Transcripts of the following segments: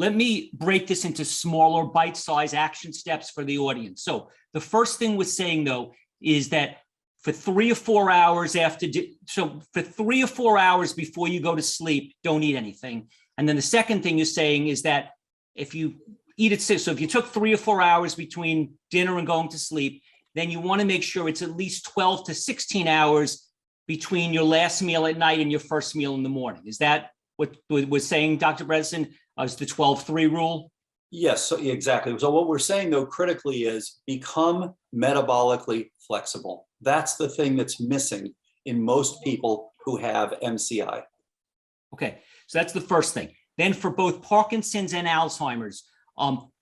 let me break this into smaller bite-sized action steps for the audience. So the first thing we're saying, though, is that for 3 or 4 hours for 3 or 4 hours before you go to sleep, don't eat anything. And then the second thing you're saying is that if you eat at 6, so if you took 3 or 4 hours between dinner and going to sleep, then you want to make sure it's at least 12 to 16 hours between your last meal at night and your first meal in the morning. Is that what we're saying, Dr. Bredesen, is the 12-3 rule? Yes, so exactly. So what we're saying, though, critically is become metabolically flexible. That's the thing that's missing in most people who have MCI. Okay, so that's the first thing. Then for both Parkinson's and Alzheimer's,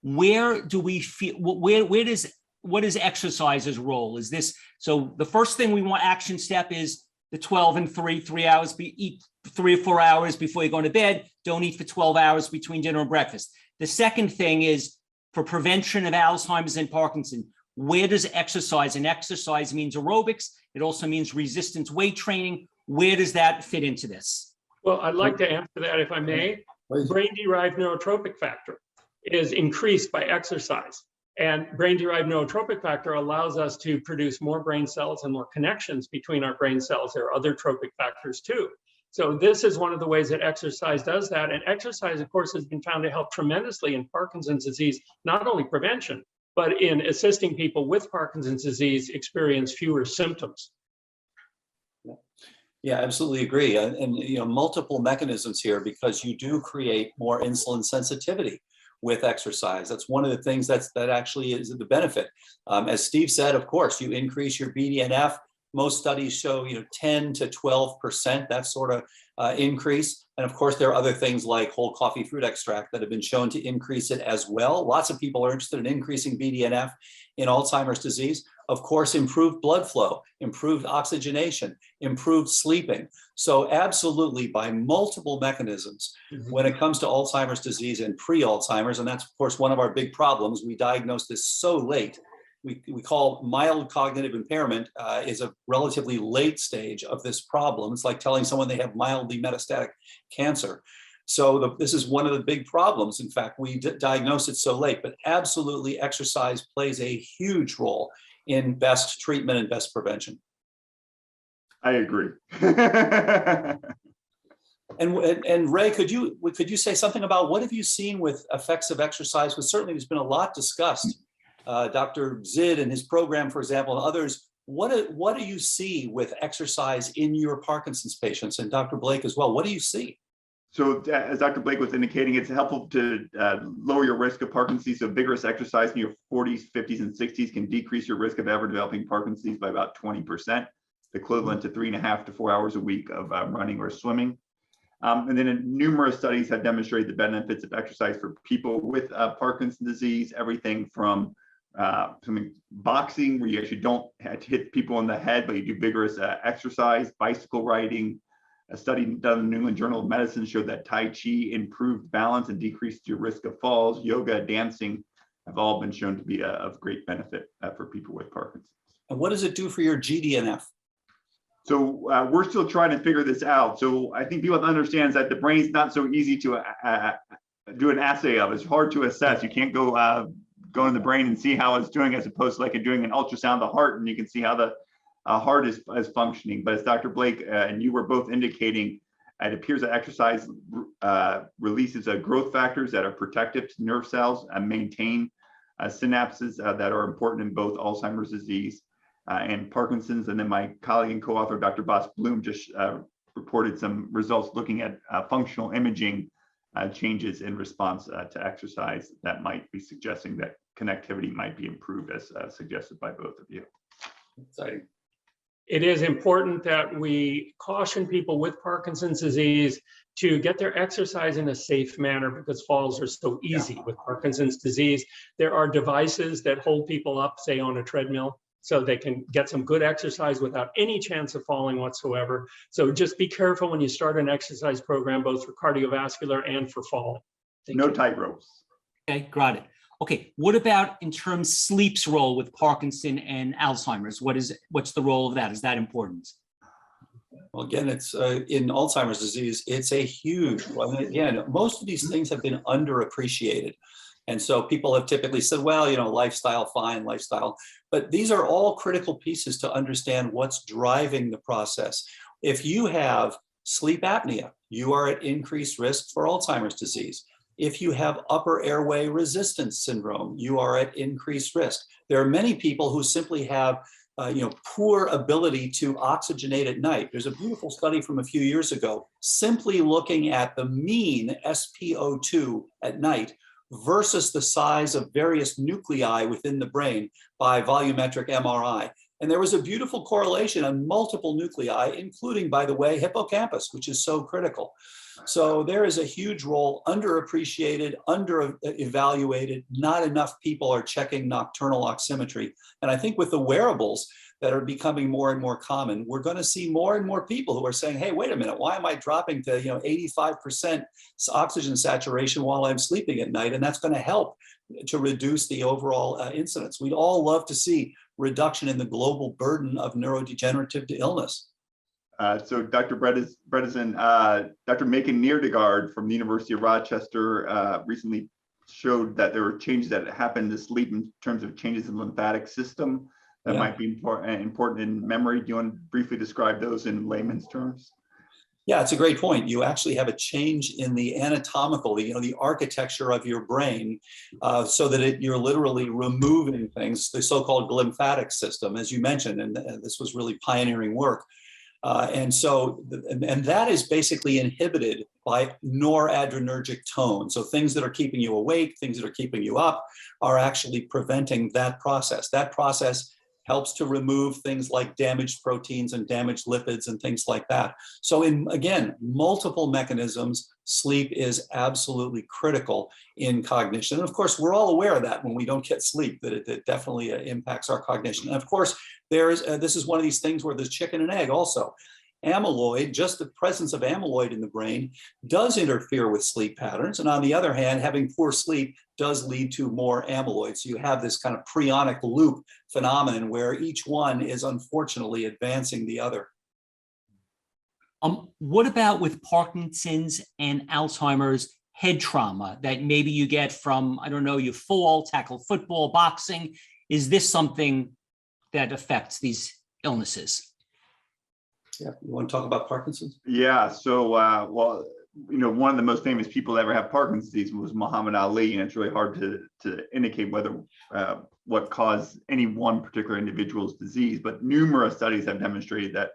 where do we feel, what is exercise's role? Is this, so the first thing we want action step is the 12 and 3 hours, eat 3 or 4 hours before you go to bed, don't eat for 12 hours between dinner and breakfast. The second thing is for prevention of Alzheimer's and Parkinson, where does exercise, and exercise means aerobics, it also means resistance weight training, where does that fit into this? Well, I'd like to answer that if I may. Brain-derived neurotrophic factor is increased by exercise. And brain-derived neurotrophic factor allows us to produce more brain cells and more connections between our brain cells. There are other trophic factors too. So this is one of the ways that exercise does that. And exercise, of course, has been found to help tremendously in Parkinson's disease, not only prevention, but in assisting people with Parkinson's disease experience fewer symptoms. Yeah, absolutely agree. And multiple mechanisms here, because you do create more insulin sensitivity with exercise. That's one of the things that actually is the benefit. As Steve said, of course, you increase your BDNF. Most studies show 10 to 12%, that sort of increase. And of course, there are other things like whole coffee fruit extract that have been shown to increase it as well. Lots of people are interested in increasing BDNF in Alzheimer's disease. Of course, improved blood flow, improved oxygenation, improved sleeping. So absolutely, by multiple mechanisms, when it comes to Alzheimer's disease and pre-Alzheimer's, and that's of course one of our big problems, we diagnose this so late. We call mild cognitive impairment is a relatively late stage of this problem. It's like telling someone they have mildly metastatic cancer. So this is one of the big problems. In fact, we diagnose it so late, but absolutely exercise plays a huge role in best treatment and best prevention. I agree. And Ray, could you say something about what have you seen with effects of exercise? Because certainly there's been a lot discussed. Dr. Zid and his program, for example, and others, what do you see with exercise in your Parkinson's patients? And Dr. Blake as well, what do you see? So as Dr. Blake was indicating, it's helpful to lower your risk of Parkinson's. So vigorous exercise in your 40s, 50s, and 60s can decrease your risk of ever developing Parkinson's by about 20%, equivalent to 3.5 to 4 hours a week of running or swimming. And then numerous studies have demonstrated the benefits of exercise for people with Parkinson's disease, everything from boxing, where you actually don't have to hit people in the head, but you do vigorous exercise, bicycle riding. A study done in the New England Journal of Medicine showed that Tai Chi improved balance and decreased your risk of falls. Yoga, dancing have all been shown to be of great benefit for people with Parkinson's. And what does it do for your GDNF? So we're still trying to figure this out. So I think people have to understand that the brain's not so easy to do an assay of. It's hard to assess. You can't go in the brain and see how it's doing, as opposed to like doing an ultrasound of the heart, and you can see how the heart is functioning. But as Dr. Blake and you were both indicating, it appears that exercise releases growth factors that are protective to nerve cells and maintain synapses that are important in both Alzheimer's disease and Parkinson's. And then my colleague and co-author, Dr. Boss Bloom, just reported some results looking at functional imaging changes in response to exercise that might be suggesting that connectivity might be improved, as suggested by both of you. Exciting. It is important that we caution people with Parkinson's disease to get their exercise in a safe manner, because falls are so easy with Parkinson's disease. There are devices that hold people up, say on a treadmill, so they can get some good exercise without any chance of falling whatsoever. So just be careful when you start an exercise program, both for cardiovascular and for falling. No tight ropes. Okay, got it. Okay, what about in terms sleep's role with Parkinson and Alzheimer's? What's the role of that? Is that important? Well, again, it's in Alzheimer's disease, it's a huge one. Again, most of these things have been underappreciated. And so people have typically said, well, lifestyle, fine, lifestyle. But these are all critical pieces to understand what's driving the process. If you have sleep apnea, you are at increased risk for Alzheimer's disease. If you have upper airway resistance syndrome, you are at increased risk. There are many people who simply have poor ability to oxygenate at night. There's a beautiful study from a few years ago, simply looking at the mean SpO2 at night versus the size of various nuclei within the brain by volumetric MRI. And there was a beautiful correlation on multiple nuclei, including, by the way, hippocampus, which is so critical. So there is a huge role, underappreciated, under-evaluated. Not enough people are checking nocturnal oximetry. And I think with the wearables that are becoming more and more common, we're going to see more and more people who are saying, hey, wait a minute, why am I dropping to 85% oxygen saturation while I'm sleeping at night? And that's going to help to reduce the overall incidence. We'd all love to see reduction in the global burden of neurodegenerative illness. So Dr. Bredesen, Dr. Macon Neerdegard from the University of Rochester recently showed that there were changes that happened to sleep in terms of changes in the lymphatic system that might be important in memory. Do you want to briefly describe those in layman's terms? Yeah, it's a great point. You actually have a change in the anatomical, the architecture of your brain, so that you're literally removing things, the so-called lymphatic system, as you mentioned, and this was really pioneering work. And that is basically inhibited by noradrenergic tone. So things that are keeping you awake, things that are keeping you up, are actually preventing that process. That process helps to remove things like damaged proteins and damaged lipids and things like that. So again, multiple mechanisms, sleep is absolutely critical in cognition. And of course, we're all aware of that when we don't get sleep, that it definitely impacts our cognition. And of course, this is one of these things where there's chicken and egg also. Amyloid, just the presence of amyloid in the brain does interfere with sleep patterns. And on the other hand, having poor sleep does lead to more amyloid. So you have this kind of prionic loop phenomenon where each one is unfortunately advancing the other. What about with Parkinson's and Alzheimer's head trauma that maybe you get from, I don't know, you fall, tackle football, boxing? Is this something that affects these illnesses? Yeah, you want to talk about Parkinson's? Yeah, so, one of the most famous people to ever have Parkinson's disease was Muhammad Ali, and it's really hard to indicate whether what caused any one particular individual's disease, but numerous studies have demonstrated that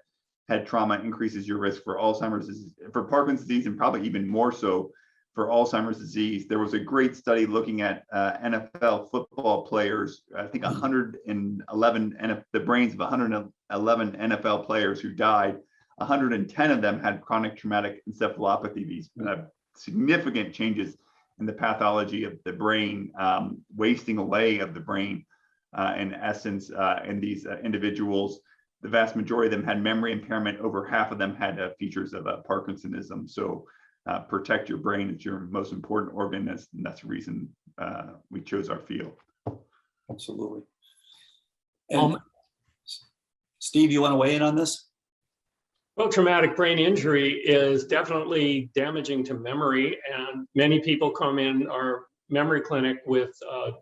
head trauma increases your risk for Alzheimer's disease, for Parkinson's disease, and probably even more so for Alzheimer's disease. There was a great study looking at NFL football players, I think 111, and the brains of 111 NFL players who died. 110 of them had chronic traumatic encephalopathy, these significant changes in the pathology of the brain, wasting away of the brain, in essence, in these individuals. The vast majority of them had memory impairment. Over half of them had features of Parkinsonism. So protect your brain. It's your most important organ. And that's the reason we chose our field. Absolutely. And Steve, you want to weigh in on this? Well, traumatic brain injury is definitely damaging to memory, and many people come in our memory clinic with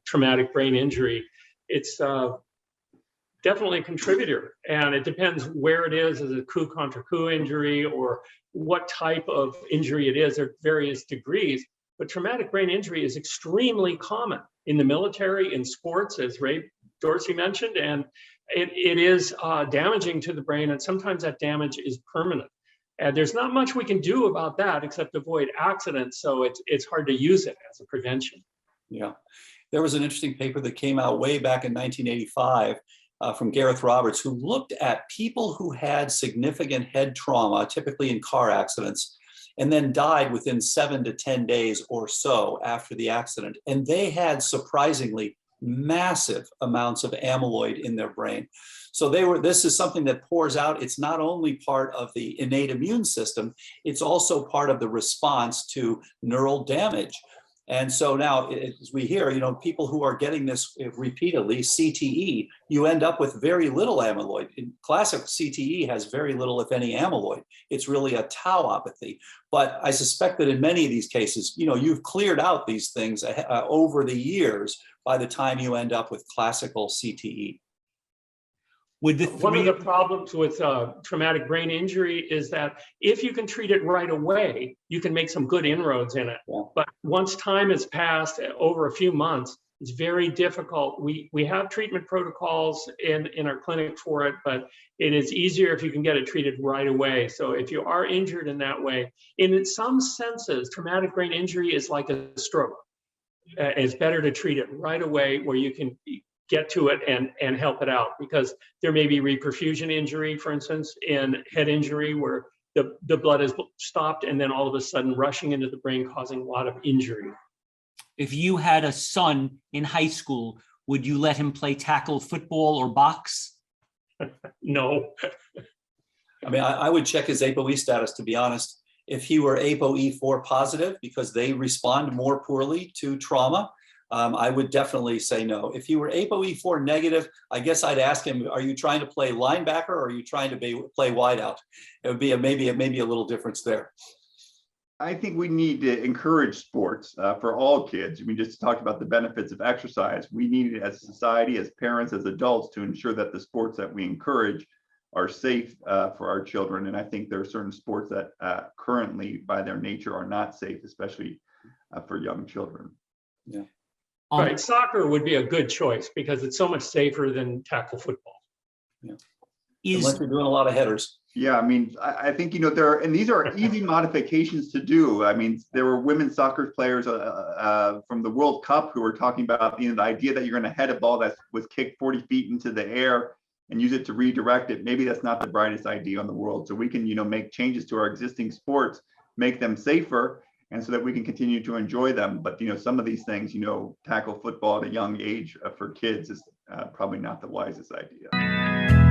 traumatic brain injury. It's definitely a contributor, and it depends where it is a coup contra coup injury or what type of injury it is. There are various degrees, but traumatic brain injury is extremely common in the military, in sports, as Dorsey mentioned, and it is damaging to the brain, and sometimes that damage is permanent. And there's not much we can do about that except avoid accidents, so it's hard to use it as a prevention. Yeah, there was an interesting paper that came out way back in 1985 from Gareth Roberts, who looked at people who had significant head trauma, typically in car accidents, and then died within 7 to 10 days or so after the accident. And they had surprisingly massive amounts of amyloid in their brain. So this is something that pours out. It's not only part of the innate immune system, it's also part of the response to neural damage. And so now, as we hear, people who are getting this repeatedly, CTE, you end up with very little amyloid. Classic CTE has very little, if any, amyloid. It's really a tauopathy. But I suspect that in many of these cases, you've cleared out these things over the years by the time you end up with classical CTE. One of the problems with traumatic brain injury is that if you can treat it right away, you can make some good inroads in it. Yeah. But once time has passed over a few months, it's very difficult. We have treatment protocols in our clinic for it, but it is easier if you can get it treated right away. So if you are injured in that way, in some senses, traumatic brain injury is like a stroke. It's better to treat it right away where you can get to it and help it out, because there may be reperfusion injury, for instance, in head injury where the blood is stopped and then all of a sudden rushing into the brain, causing a lot of injury. If you had a son in high school, would you let him play tackle football or box? No. I mean, I would check his ApoE status, to be honest. If he were ApoE4 positive, because they respond more poorly to trauma, I would definitely say no. If he were ApoE4 negative, I guess I'd ask him, are you trying to play linebacker or are you trying to play wideout? It would be maybe a little difference there. I think we need to encourage sports for all kids. We just talked about the benefits of exercise. We need it as a society, as parents, as adults, to ensure that the sports that we encourage are safe for our children. And I think there are certain sports that currently, by their nature, are not safe, especially for young children. Yeah. Right, soccer would be a good choice because it's so much safer than tackle football. Yeah. Unless you're doing a lot of headers. Yeah, I mean, I think, and these are easy modifications to do. I mean, there were women's soccer players from the World Cup who were talking about, the idea that you're going to head a ball that was kicked 40 feet into the air and use it to redirect it. Maybe that's not the brightest idea in the world. So we can, make changes to our existing sports, make them safer, and so that we can continue to enjoy them. But, some of these things, tackle football at a young age for kids is probably not the wisest idea.